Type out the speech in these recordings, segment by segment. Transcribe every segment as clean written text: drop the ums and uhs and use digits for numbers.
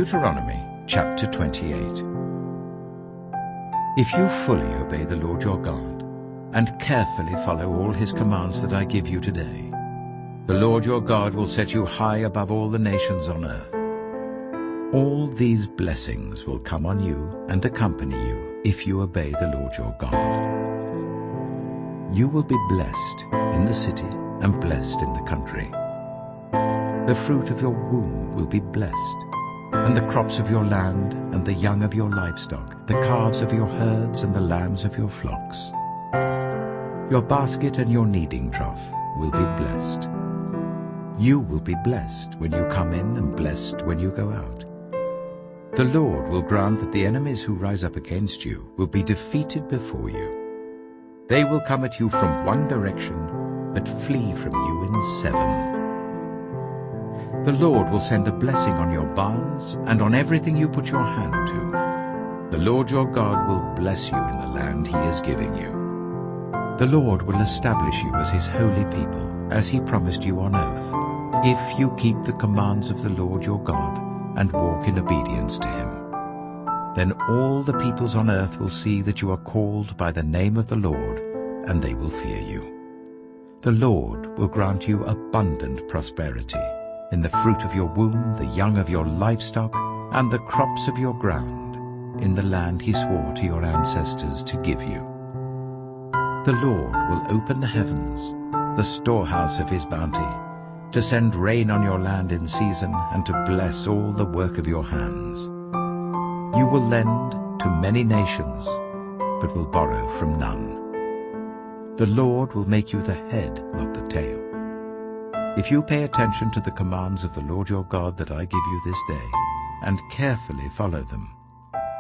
Deuteronomy chapter 28. If you fully obey the Lord your God, and carefully follow all his commands that I give you today, the Lord your God will set you high above all the nations on earth. All these blessings will come on you and accompany you if you obey the Lord your God. You will be blessed in the city and blessed in the country. The fruit of your womb will be blessed, and the crops of your land and the young of your livestock, the calves of your herds and the lambs of your flocks. Your basket and your kneading trough will be blessed. You will be blessed when you come in and blessed when you go out. The Lord will grant that the enemies who rise up against you will be defeated before you. They will come at you from one direction, but flee from you in seven. The Lord will send a blessing on your barns and on everything you put your hand to. The Lord your God will bless you in the land he is giving you. The Lord will establish you as his holy people, as he promised you on oath, if you keep the commands of the Lord your God and walk in obedience to him. Then all the peoples on earth will see that you are called by the name of the Lord, and they will fear you. The Lord will grant you abundant prosperity in the fruit of your womb, the young of your livestock, and the crops of your ground, in the land he swore to your ancestors to give you. The Lord will open the heavens, the storehouse of his bounty, to send rain on your land in season and to bless all the work of your hands. You will lend to many nations, but will borrow from none. The Lord will make you the head, not the tail. If you pay attention to the commands of the Lord your God that I give you this day, and carefully follow them,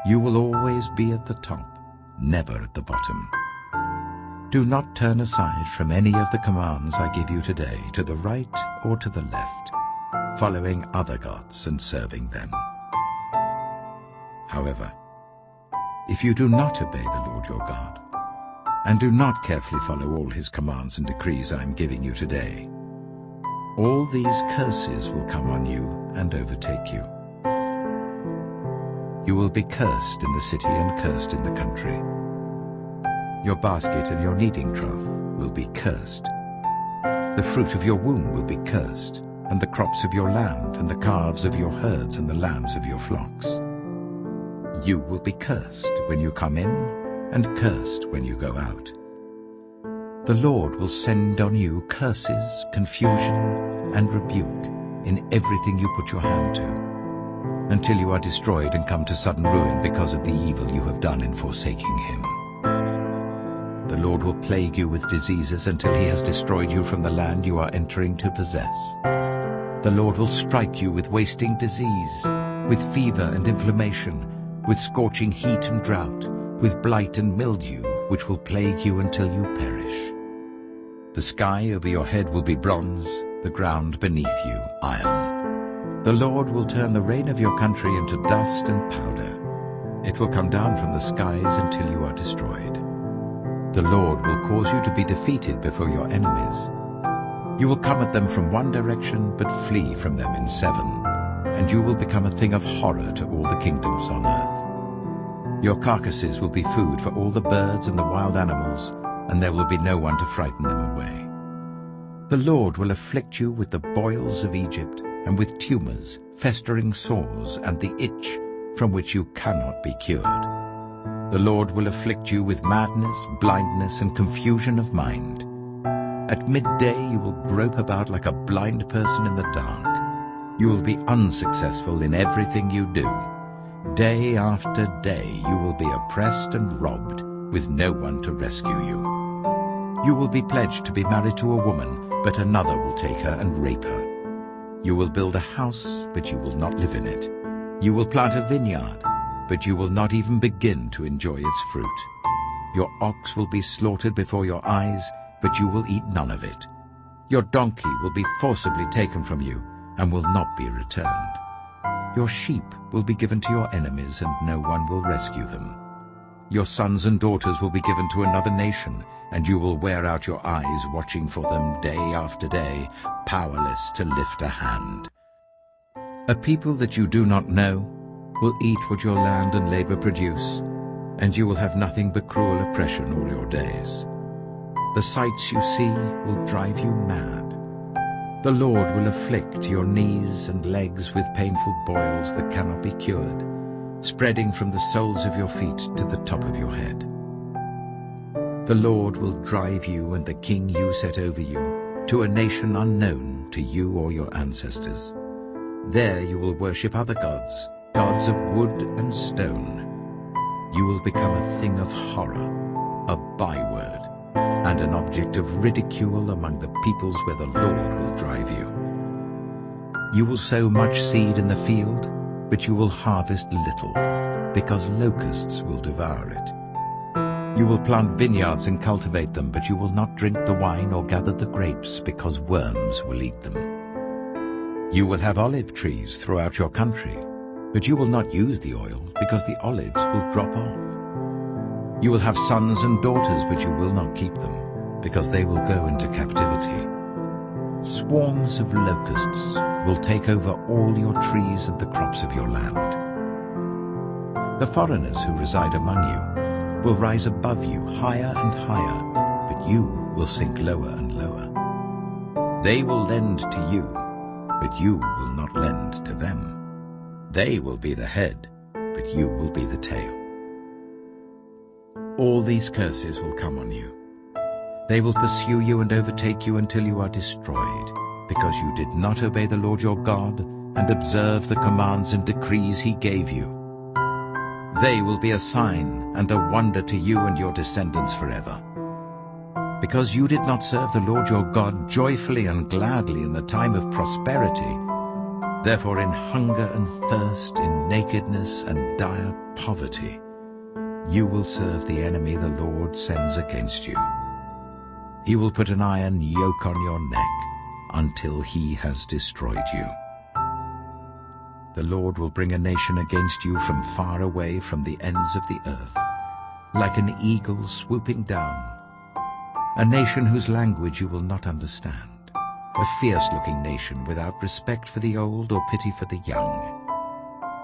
you will always be at the top, never at the bottom. Do not turn aside from any of the commands I give you today, to the right or to the left, following other gods and serving them. However, if you do not obey the Lord your God, and do not carefully follow all his commands and decrees I am giving you today, all these curses will come on you and overtake you. You will be cursed in the city and cursed in the country. Your basket and your kneading trough will be cursed. The fruit of your womb will be cursed, and the crops of your land, and the calves of your herds, and the lambs of your flocks. You will be cursed when you come in, and cursed when you go out. The Lord will send on you curses, confusion, and rebuke in everything you put your hand to, until you are destroyed and come to sudden ruin because of the evil you have done in forsaking him. The Lord will plague you with diseases until he has destroyed you from the land you are entering to possess. The Lord will strike you with wasting disease, with fever and inflammation, with scorching heat and drought, with blight and mildew, which will plague you until you perish. The sky over your head will be bronze, the ground beneath you iron. The Lord will turn the rain of your country into dust and powder. It will come down from the skies until you are destroyed. The Lord will cause you to be defeated before your enemies. You will come at them from one direction, but flee from them in seven, and you will become a thing of horror to all the kingdoms on earth. Your carcasses will be food for all the birds and the wild animals, and there will be no one to frighten them away. The Lord will afflict you with the boils of Egypt, and with tumors, festering sores, and the itch from which you cannot be cured. The Lord will afflict you with madness, blindness, and confusion of mind. At midday you will grope about like a blind person in the dark. You will be unsuccessful in everything you do. Day after day you will be oppressed and robbed, with no one to rescue you. You will be pledged to be married to a woman, but another will take her and rape her. You will build a house, but you will not live in it. You will plant a vineyard, but you will not even begin to enjoy its fruit. Your ox will be slaughtered before your eyes, but you will eat none of it. Your donkey will be forcibly taken from you, and will not be returned. Your sheep will be given to your enemies, and no one will rescue them. Your sons and daughters will be given to another nation, and you will wear out your eyes watching for them day after day, powerless to lift a hand. A people that you do not know will eat what your land and labor produce, and you will have nothing but cruel oppression all your days. The sights you see will drive you mad. The Lord will afflict your knees and legs with painful boils that cannot be cured, spreading from the soles of your feet to the top of your head. The Lord will drive you and the king you set over you to a nation unknown to you or your ancestors. There you will worship other gods, gods of wood and stone. You will become a thing of horror, a byword, and an object of ridicule among the peoples where the Lord will drive you. You will sow much seed in the field, but you will harvest little, because locusts will devour it. You will plant vineyards and cultivate them, but you will not drink the wine or gather the grapes, because worms will eat them. You will have olive trees throughout your country, but you will not use the oil, because the olives will drop off. You will have sons and daughters, but you will not keep them, because they will go into captivity. Swarms of locusts will take over all your trees and the crops of your land. The foreigners who reside among you will rise above you higher and higher, but you will sink lower and lower. They will lend to you, but you will not lend to them. They will be the head, but you will be the tail. All these curses will come on you. They will pursue you and overtake you until you are destroyed, because you did not obey the Lord your God and observe the commands and decrees he gave you. They will be a sign and a wonder to you and your descendants forever. Because you did not serve the Lord your God joyfully and gladly in the time of prosperity, therefore in hunger and thirst, in nakedness and dire poverty, you will serve the enemy the Lord sends against you. He will put an iron yoke on your neck until he has destroyed you. The Lord will bring a nation against you from far away, from the ends of the earth, like an eagle swooping down, a nation whose language you will not understand, a fierce-looking nation without respect for the old or pity for the young.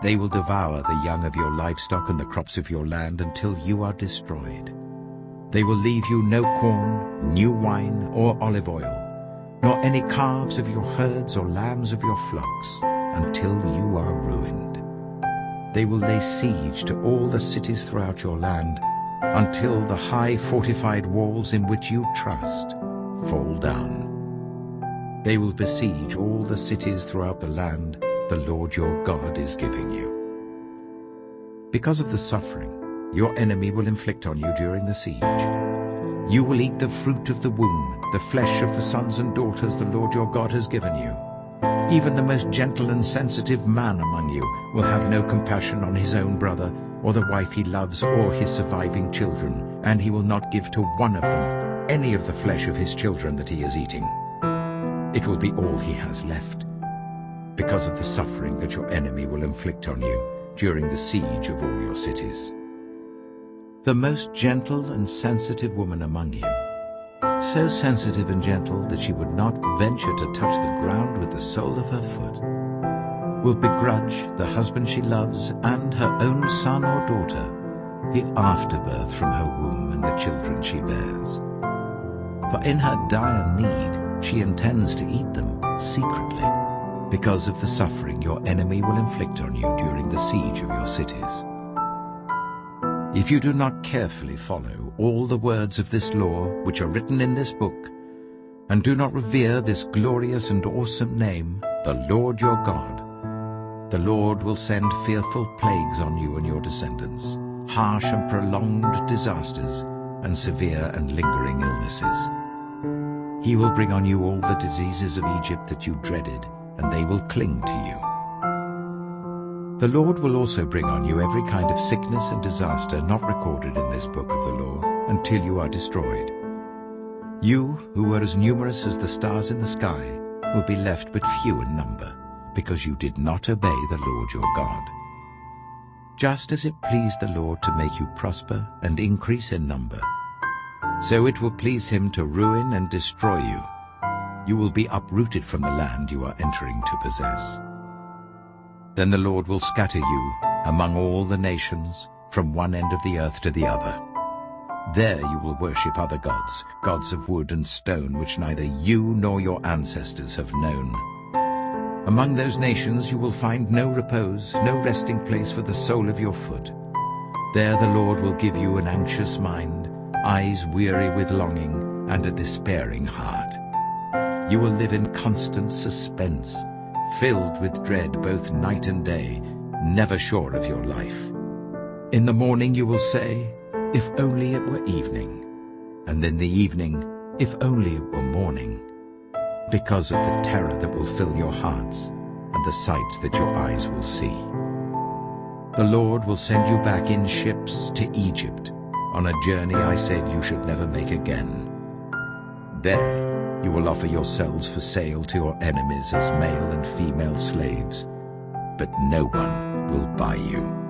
They will devour the young of your livestock and the crops of your land until you are destroyed. They will leave you no corn, new wine, or olive oil, nor any calves of your herds or lambs of your flocks, until you are ruined. They will lay siege to all the cities throughout your land, until the high fortified walls in which you trust fall down. They will besiege all the cities throughout the land the Lord your God is giving you. Because of the suffering your enemy will inflict on you during the siege, you will eat the fruit of the womb, the flesh of the sons and daughters the Lord your God has given you. Even the most gentle and sensitive man among you will have no compassion on his own brother, or the wife he loves, or his surviving children, and he will not give to one of them any of the flesh of his children that he is eating. It will be all he has left, because of the suffering that your enemy will inflict on you during the siege of all your cities. The most gentle and sensitive woman among you, so sensitive and gentle that she would not venture to touch the ground with the sole of her foot, will begrudge the husband she loves and her own son or daughter the afterbirth from her womb and the children she bears. For in her dire need she intends to eat them secretly, because of the suffering your enemy will inflict on you during the siege of your cities. If you do not carefully follow all the words of this law which are written in this book, and do not revere this glorious and awesome name, the Lord your God, the Lord will send fearful plagues on you and your descendants, harsh and prolonged disasters, and severe and lingering illnesses. He will bring on you all the diseases of Egypt that you dreaded, and they will cling to you. The Lord will also bring on you every kind of sickness and disaster not recorded in this book of the law, until you are destroyed. You, who were as numerous as the stars in the sky, will be left but few in number, because you did not obey the Lord your God. Just as it pleased the Lord to make you prosper and increase in number, so it will please him to ruin and destroy you. You will be uprooted from the land you are entering to possess. Then the Lord will scatter you among all the nations, from one end of the earth to the other. There you will worship other gods, gods of wood and stone, which neither you nor your ancestors have known. Among those nations you will find no repose, no resting place for the sole of your foot. There the Lord will give you an anxious mind, eyes weary with longing, and a despairing heart. You will live in constant suspense, filled with dread both night and day, never sure of your life. In the morning you will say, "If only it were evening," and in the evening, "If only it were morning," because of the terror that will fill your hearts and the sights that your eyes will see. The Lord will send you back in ships to Egypt, on a journey I said you should never make again. There you will offer yourselves for sale to your enemies as male and female slaves, but no one will buy you.